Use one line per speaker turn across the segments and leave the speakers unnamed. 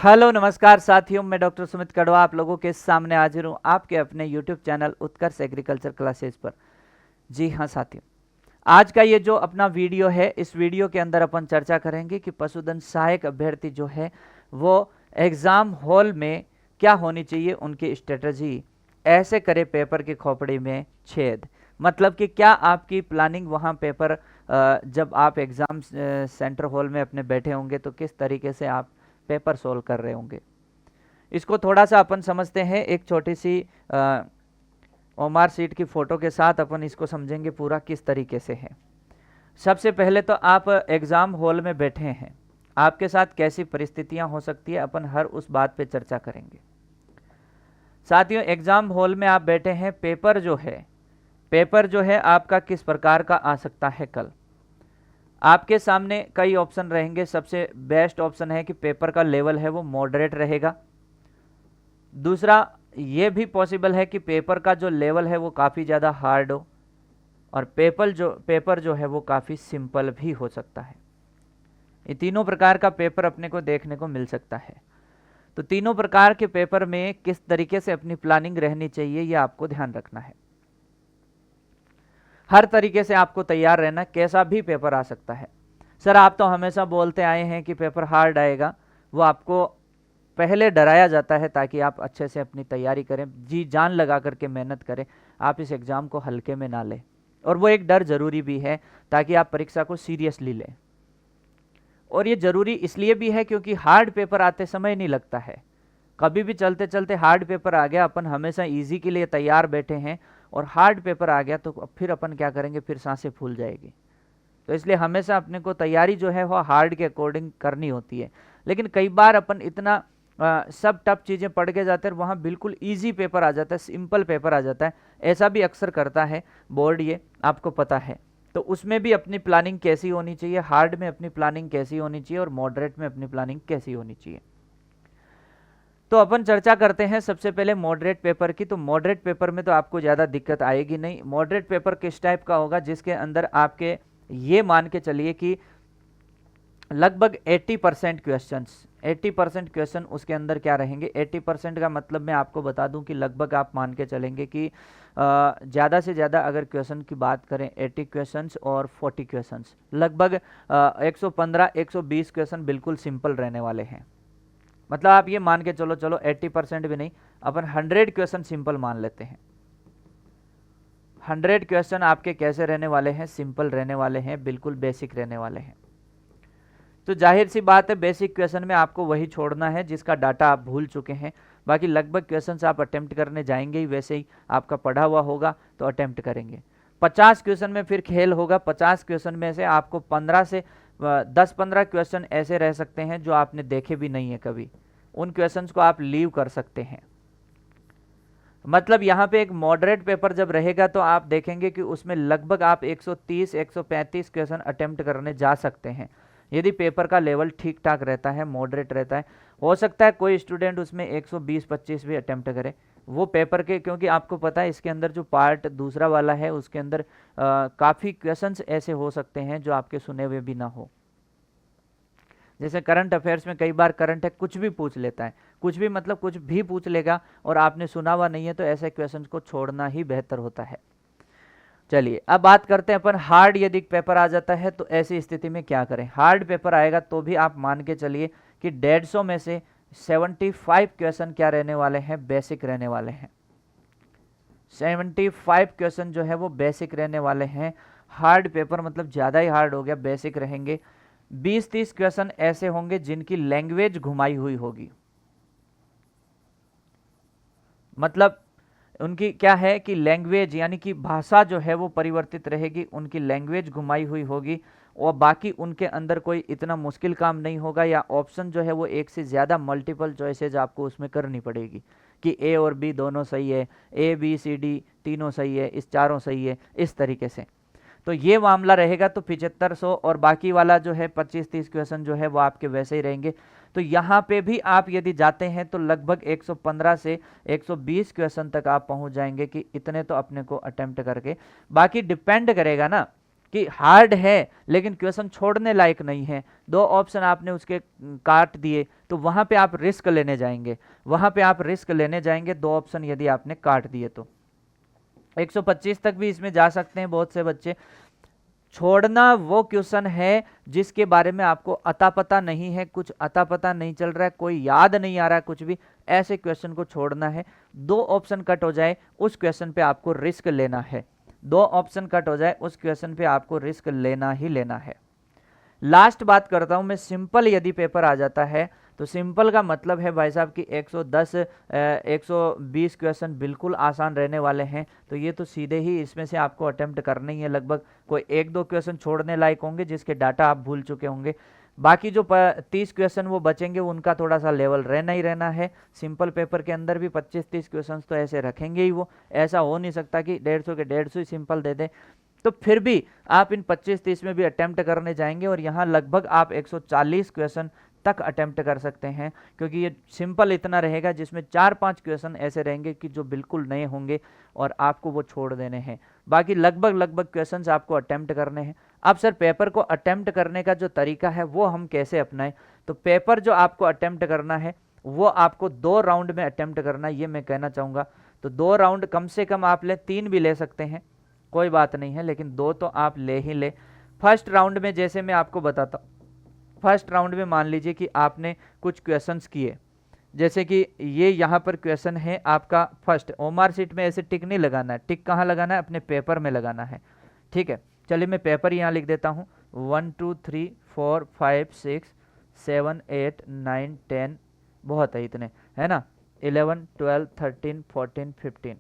Hello नमस्कार साथियों, मैं डॉक्टर सुमित कड़वा आप लोगों के सामने हाजिर हूँ आपके अपने यूट्यूब चैनल उत्कर्ष एग्रीकल्चर क्लासेस पर। जी हाँ साथियों, आज का ये जो अपना वीडियो है, इस वीडियो के अंदर अपन चर्चा करेंगे कि पशुधन सहायक अभ्यर्थी जो है वो एग्ज़ाम हॉल में क्या होनी चाहिए उनकी स्ट्रेटजी। ऐसे करे पेपर की खोपड़ी में छेद, मतलब कि क्या आपकी प्लानिंग वहाँ पेपर जब आप एग्ज़ाम सेंटर हॉल में अपने बैठे होंगे तो किस तरीके से आप पेपर सोल्व कर रहे होंगे। इसको थोड़ा सा अपन समझते हैं, एक छोटी सी ओमार सीट की फ़ोटो के साथ अपन इसको समझेंगे पूरा किस तरीके से है। सबसे पहले तो आप एग्ज़ाम हॉल में बैठे हैं, आपके साथ कैसी परिस्थितियां हो सकती है, अपन हर उस बात पे चर्चा करेंगे। साथियों, एग्ज़ाम हॉल में आप बैठे हैं, पेपर जो है आपका किस प्रकार का आ सकता है। कल आपके सामने कई ऑप्शन रहेंगे। सबसे बेस्ट ऑप्शन है कि पेपर का लेवल है वो मॉडरेट रहेगा। दूसरा ये भी पॉसिबल है कि पेपर का जो लेवल है वो काफ़ी ज़्यादा हार्ड हो, और पेपर जो है वो काफ़ी सिंपल भी हो सकता है। ये तीनों प्रकार का पेपर अपने को देखने को मिल सकता है। तो तीनों प्रकार के पेपर में किस तरीके से अपनी प्लानिंग रहनी चाहिए, ये आपको ध्यान रखना है। हर तरीके से आपको तैयार रहना, कैसा भी पेपर आ सकता है। सर आप तो हमेशा बोलते आए हैं कि पेपर हार्ड आएगा, वो आपको पहले डराया जाता है ताकि आप अच्छे से अपनी तैयारी करें, जी जान लगा करके मेहनत करें, आप इस एग्ज़ाम को हल्के में ना लें। और वो एक डर ज़रूरी भी है ताकि आप परीक्षा को सीरियसली लें। और ये ज़रूरी इसलिए भी है क्योंकि हार्ड पेपर आते समय नहीं लगता है। कभी भी चलते चलते हार्ड पेपर आ गया, अपन हमेशा इजी के लिए तैयार बैठे हैं, और हार्ड पेपर आ गया तो फिर अपन क्या करेंगे, फिर सांसें फूल जाएगी। तो इसलिए हमेशा अपने को तैयारी जो है वो हार्ड के अकॉर्डिंग करनी होती है। लेकिन कई बार अपन इतना सब टफ चीज़ें पढ़ के जाते हैं, वहाँ बिल्कुल इजी पेपर आ जाता है, सिंपल पेपर आ जाता है। ऐसा भी अक्सर करता है बोर्ड, ये आपको पता है। तो उसमें भी अपनी प्लानिंग कैसी होनी चाहिए, हार्ड में अपनी प्लानिंग कैसी होनी चाहिए और मॉडरेट में अपनी प्लानिंग कैसी होनी चाहिए। तो अपन चर्चा करते हैं सबसे पहले मॉडरेट पेपर की। तो मॉडरेट पेपर में तो आपको ज़्यादा दिक्कत आएगी नहीं। मॉडरेट पेपर किस टाइप का होगा, जिसके अंदर आपके ये मान के चलिए कि लगभग 80% क्वेश्चन उसके अंदर क्या रहेंगे। 80% का मतलब मैं आपको बता दूं कि लगभग आप मान के चलेंगे कि ज़्यादा से ज़्यादा अगर क्वेश्चन की बात करें 80 क्वेश्चंस और 40 क्वेश्चंस, लगभग 115-120 क्वेश्चन बिल्कुल सिंपल रहने वाले हैं। मतलब आप ये मान के चलो 80% भी नहीं, अपन 100 क्वेश्चन सिंपल मान लेते हैं। 100 क्वेश्चन आपके कैसे रहने वाले हैं, सिंपल रहने वाले हैं, बिल्कुल बेसिक रहने वाले हैं। तो जाहिर सी बात है बेसिक क्वेश्चन में आपको वही छोड़ना है जिसका डाटा आप भूल चुके हैं। बाकी लगभग क्वेश्चन आप अटेम्प्ट करने जाएंगे ही, वैसे ही आपका पढ़ा हुआ होगा तो अटेम्प्ट करेंगे। 50 क्वेश्चन में फिर खेल होगा। 50 क्वेश्चन में से आपको 15 से 10-15 क्वेश्चन ऐसे रह सकते हैं जो आपने देखे भी नहीं है कभी, उन क्वेश्चंस को आप लीव कर सकते हैं। मतलब यहाँ पे एक मॉडरेट पेपर जब रहेगा तो आप देखेंगे कि उसमें लगभग आप 130-135 क्वेश्चन अटेम्प्ट करने जा सकते हैं, यदि पेपर का लेवल ठीक ठाक रहता है, मॉडरेट रहता है। हो सकता है कोई स्टूडेंट उसमें 120-25 भी अटेम्प्ट करे वो पेपर के, क्योंकि आपको पता है इसके अंदर जो पार्ट दूसरा वाला है उसके अंदर काफ़ी क्वेश्चंस ऐसे हो सकते हैं जो आपके सुने हुए भी ना हो। जैसे करंट अफेयर्स में कई बार करंट है कुछ भी पूछ लेता है, कुछ भी मतलब कुछ भी पूछ लेगा और आपने सुना हुआ नहीं है, तो ऐसे क्वेश्चंस को छोड़ना ही बेहतर होता है। चलिए अब बात करते हैं अपन हार्ड यदि पेपर आ जाता है तो ऐसी स्थिति में क्या करें। हार्ड पेपर आएगा तो भी आप मान के चलिए कि 150 में से 75 क्वेश्चन क्या रहने वाले हैं, बेसिक रहने वाले हैं। 75 क्वेश्चन जो है वो बेसिक रहने वाले हैं। हार्ड पेपर मतलब ज़्यादा ही हार्ड हो गया, बेसिक रहेंगे। 20-30 क्वेश्चन ऐसे होंगे जिनकी लैंग्वेज घुमाई हुई होगी, मतलब उनकी क्या है कि लैंग्वेज यानी कि भाषा जो है वो परिवर्तित रहेगी, उनकी लैंग्वेज घुमाई हुई होगी, और बाकी उनके अंदर कोई इतना मुश्किल काम नहीं होगा, या ऑप्शन जो है वो एक से ज़्यादा मल्टीपल चॉइसेज आपको उसमें करनी पड़ेगी कि ए और बी दोनों सही है, ए बी सी डी तीनों सही है, इस चारों सही है, इस तरीके से। तो ये मामला रहेगा। तो 7500 और बाकी वाला जो है 25-30 क्वेश्चन जो है वो आपके वैसे ही रहेंगे। तो यहाँ पे भी आप यदि जाते हैं तो लगभग 115 से 120 क्वेश्चन तक आप पहुँच जाएंगे कि इतने तो अपने को अटेम्प्ट करके। बाकी डिपेंड करेगा ना, कि हार्ड है लेकिन क्वेश्चन छोड़ने लायक नहीं है, 2 ऑप्शन आपने उसके काट दिए, तो वहां पे आप रिस्क लेने जाएंगे, वहां पे आप रिस्क लेने जाएंगे 2 ऑप्शन यदि आपने काट दिए तो। 125 तक भी इसमें जा सकते हैं बहुत से बच्चे। छोड़ना वो क्वेश्चन है जिसके बारे में आपको अता पता नहीं है, कुछ अता पता नहीं चल रहा है, कोई याद नहीं आ रहा है कुछ भी, ऐसे क्वेश्चन को छोड़ना है। 2 ऑप्शन कट हो जाए उस क्वेश्चन पे आपको रिस्क लेना है, 2 ऑप्शन कट हो जाए उस क्वेश्चन पे आपको रिस्क लेना ही लेना है। लास्ट बात करता हूं मैं, सिंपल यदि पेपर आ जाता है तो सिंपल का मतलब है भाई साहब कि 110 120 क्वेश्चन बिल्कुल आसान रहने वाले हैं, तो ये तो सीधे ही इसमें से आपको अटेम्प्ट करना ही है। लगभग कोई 1-2 क्वेश्चन छोड़ने लायक होंगे जिसके डाटा आप भूल चुके होंगे, बाकी जो 30 क्वेश्चन वो बचेंगे उनका थोड़ा सा लेवल रहना ही रहना है। सिंपल पेपर के अंदर भी 25-30 क्वेश्चन तो ऐसे रखेंगे ही, वो ऐसा हो नहीं सकता कि 150 के 150 ही सिंपल दे दे। तो फिर भी आप इन 25-30 में भी अटेम्प्ट करने जाएंगे और यहाँ लगभग आप 140 क्वेश्चन तक अटेम्प्ट कर सकते हैं, क्योंकि ये सिंपल इतना रहेगा जिसमें 4-5 क्वेश्चन ऐसे रहेंगे कि जो बिल्कुल नए होंगे और आपको वो छोड़ देने हैं, बाकी लगभग क्वेश्चंस आपको अटेम्प्ट करने हैं। अब सर पेपर को अटेम्प्ट करने का जो तरीका है वो हम कैसे अपनाएं? तो पेपर जो आपको अटेम्प्ट करना है वो आपको 2 राउंड में अटेम्प्ट करना है, ये मैं कहना चाहूँगा। तो 2 राउंड कम से कम आप लें, 3 भी ले सकते हैं, कोई बात नहीं है, लेकिन 2 तो आप ले ही ले। फर्स्ट राउंड में जैसे मैं आपको बताता हूँ, फर्स्ट राउंड में मान लीजिए कि आपने कुछ क्वेश्चंस किए, जैसे कि ये यहाँ पर क्वेश्चन है आपका फर्स्ट। ओमार शीट में ऐसे टिक नहीं लगाना है, टिक कहाँ लगाना है? अपने पेपर में लगाना है, ठीक है। चलिए मैं पेपर यहाँ लिख देता हूँ, 1 2 3 4 5 6 7 8 9 10, बहुत है इतने, है ना, 11 12 13 14 15।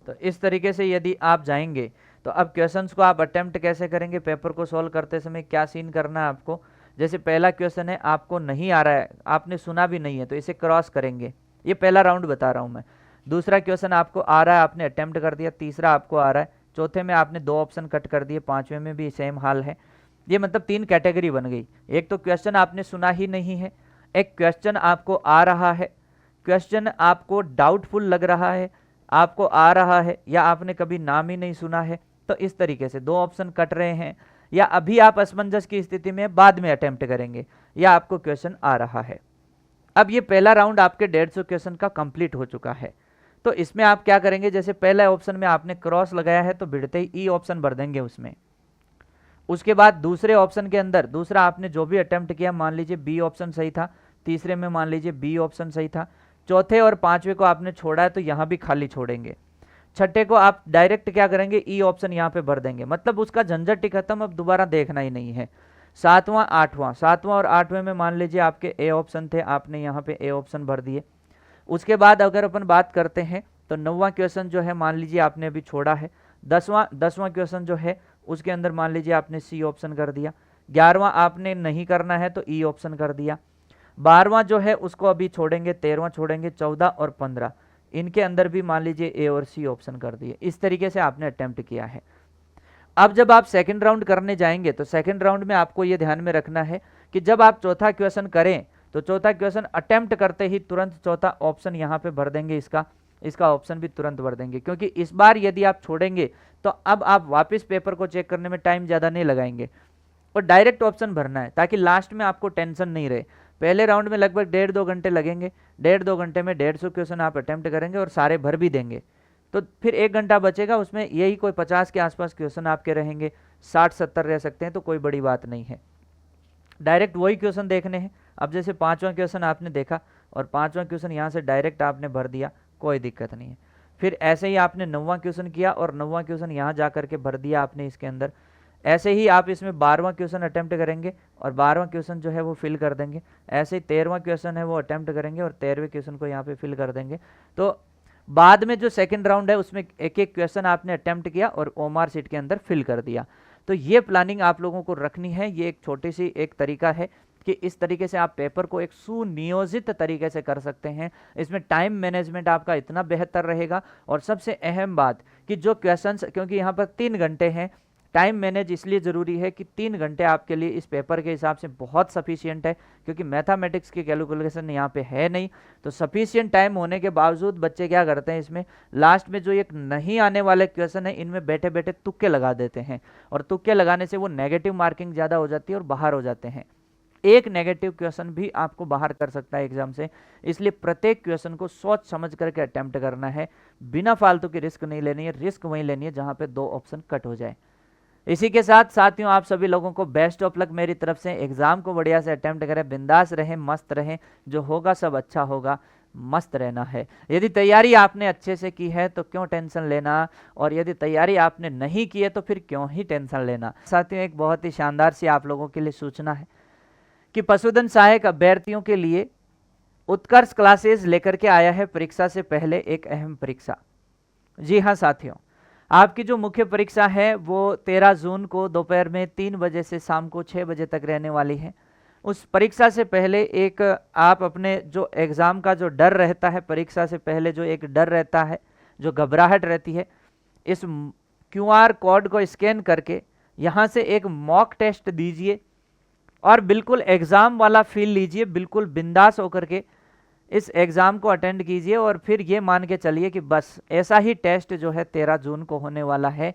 तो इस तरीके से यदि आप जाएंगे तो अब क्वेश्चंस को आप अटेम्प्ट कैसे करेंगे? पेपर को सॉल्व करते समय क्या सीन करना है आपको? जैसे पहला क्वेश्चन है, आपको नहीं आ रहा है, आपने सुना भी नहीं है, तो इसे क्रॉस करेंगे, ये पहला राउंड बता रहा हूं मैं। दूसरा क्वेश्चन आपको आ रहा है, आपने अटेम्प्ट कर दिया। तीसरा आपको आ रहा है, चौथे में आपने 2 ऑप्शन कट कर दिए, 5वें में भी सेम हाल है। ये मतलब 3 कैटेगरी बन गई। एक तो क्वेश्चन आपने सुना ही नहीं है, एक क्वेश्चन आपको आ रहा है, क्वेश्चन आपको डाउटफुल लग रहा है, आपको आ रहा है, या आपने कभी नाम ही नहीं सुना है। तो इस तरीके से 2 ऑप्शन कट रहे हैं, या अभी आप असमंजस की स्थिति में बाद में अटेम्प्ट करेंगे, या आपको क्वेश्चन आ रहा है। अब ये पहला राउंड आपके 150 क्वेश्चन का कंप्लीट हो चुका है। तो इसमें आप क्या करेंगे? जैसे पहला ऑप्शन में आपने क्रॉस लगाया है तो भिड़ते ही ई ऑप्शन भर देंगे उसमें। उसके बाद दूसरे ऑप्शन के अंदर, दूसरा आपने जो भी अटेम्प्ट किया, मान लीजिए बी ऑप्शन सही था, तीसरे में मान लीजिए बी ऑप्शन सही था, चौथे और 5वें को आपने छोड़ा है तो यहां भी खाली छोड़ेंगे। छठे को आप डायरेक्ट क्या करेंगे? ई ऑप्शन यहाँ पे भर देंगे, मतलब उसका झंझट ही खत्म, अब दोबारा देखना ही नहीं है। सातवां और 8वें में मान लीजिए आपके ए ऑप्शन थे, आपने यहाँ पे ए ऑप्शन भर दिए। उसके बाद अगर अपन बात करते हैं तो 9वां क्वेश्चन जो है मान लीजिए आपने अभी छोड़ा है। 10वां क्वेश्चन जो है उसके अंदर मान लीजिए आपने सी ऑप्शन कर दिया। 11वां आपने नहीं करना है तो ई ऑप्शन कर दिया। 12वां जो है उसको अभी छोड़ेंगे, 13वां छोड़ेंगे, 14 और 15 इनके अंदर भी मान लीजिए ए और सी ऑप्शन कर दिए। इस तरीके से आपने अटेम्प्ट किया है। अब जब आप सेकंड राउंड करने जाएंगे तो सेकंड राउंड में आपको ये ध्यान में रखना है कि जब आप चौथा क्वेश्चन करें तो चौथा क्वेश्चन अटेम्प्ट करते ही तुरंत चौथा ऑप्शन यहाँ पे भर देंगे, इसका ऑप्शन भी तुरंत भर देंगे, क्योंकि इस बार यदि आप छोड़ेंगे तो अब आप वापस पेपर को चेक करने में टाइम ज़्यादा नहीं लगाएंगे और डायरेक्ट ऑप्शन भरना है, ताकि लास्ट में आपको टेंशन नहीं रहे। पहले राउंड में लगभग 1.5-2 घंटे लगेंगे, 1.5-2 घंटे में 150 क्वेश्चन आप अटेम्प्ट करेंगे और सारे भर भी देंगे, तो फिर 1 घंटा बचेगा, उसमें यही कोई 50 के आसपास क्वेश्चन आपके रहेंगे, 60-70 रह सकते हैं, तो कोई बड़ी बात नहीं है। डायरेक्ट वही क्वेश्चन देखने हैं। अब जैसे 5वां क्वेश्चन आपने देखा और 5वां क्वेश्चन यहाँ से डायरेक्ट आपने भर दिया, कोई दिक्कत नहीं है। फिर ऐसे ही आपने 9वां क्वेश्चन किया और 9वां क्वेश्चन यहाँ जा करके भर दिया आपने इसके अंदर। ऐसे ही आप इसमें 12वां क्वेश्चन अटेम्प्ट करेंगे और 12वां क्वेश्चन जो है वो फिल कर देंगे। ऐसे ही 13वां क्वेश्चन है वो अटेम्प्ट करेंगे और 13वें क्वेश्चन को यहाँ पे फिल कर देंगे। तो बाद में जो सेकंड राउंड है उसमें एक एक क्वेश्चन आपने अटेम्प्ट किया और ओमार शीट के अंदर फिल कर दिया। तो ये प्लानिंग आप लोगों को रखनी है। ये एक छोटी सी एक तरीका है कि इस तरीके से आप पेपर को एक सुनियोजित तरीके से कर सकते हैं। इसमें टाइम मैनेजमेंट आपका इतना बेहतर रहेगा और सबसे अहम बात कि जो क्वेश्चंस, क्योंकि यहाँ पर 3 घंटे हैं, टाइम मैनेज इसलिए ज़रूरी है कि 3 घंटे आपके लिए इस पेपर के हिसाब से बहुत सफिशिएंट है, क्योंकि मैथमेटिक्स की कैलकुलेशन यहाँ पे है नहीं। तो सफिशिएंट टाइम होने के बावजूद बच्चे क्या करते हैं, इसमें लास्ट में जो एक नहीं आने वाले क्वेश्चन है इनमें बैठे बैठे तुक्के लगा देते हैं, और तुक्के लगाने से वो नेगेटिव मार्किंग ज़्यादा हो जाती है और बाहर हो जाते हैं। एक नेगेटिव क्वेश्चन भी आपको बाहर कर सकता है एग्जाम से, इसलिए प्रत्येक क्वेश्चन को सोच समझ करके अटेम्प्ट करना है, बिना फालतू की रिस्क नहीं लेनी है। रिस्क वहीं लेनी है जहां पे 2 ऑप्शन कट हो जाए। इसी के साथ साथियों, आप सभी लोगों को बेस्ट ऑफ लक मेरी तरफ से। एग्जाम को बढ़िया से अटेम्प्ट करें, बिंदास रहें, मस्त रहें, जो होगा सब अच्छा होगा, मस्त रहना है। यदि तैयारी आपने अच्छे से की है तो क्यों टेंशन लेना, और यदि तैयारी आपने नहीं की है तो फिर क्यों ही टेंशन लेना। साथियों, एक बहुत ही शानदार सी आप लोगों के लिए सूचना है कि पशुधन सहायक अभ्यर्थियों के लिए उत्कर्ष क्लासेस लेकर के आया है परीक्षा से पहले एक अहम परीक्षा। जी हाँ साथियों, आपकी जो मुख्य परीक्षा है वो 13 जून को दोपहर में 3 बजे से शाम को 6 बजे तक रहने वाली है। उस परीक्षा से पहले एक आप अपने जो एग्ज़ाम का जो डर रहता है, परीक्षा से पहले जो एक डर रहता है, जो घबराहट रहती है, इस QR कोड को स्कैन करके यहाँ से एक मॉक टेस्ट दीजिए और बिल्कुल एग्ज़ाम वाला फील लीजिए, बिल्कुल बिंदास होकर के इस एग्ज़ाम को अटेंड कीजिए, और फिर ये मान के चलिए कि बस ऐसा ही टेस्ट जो है 13 जून को होने वाला है।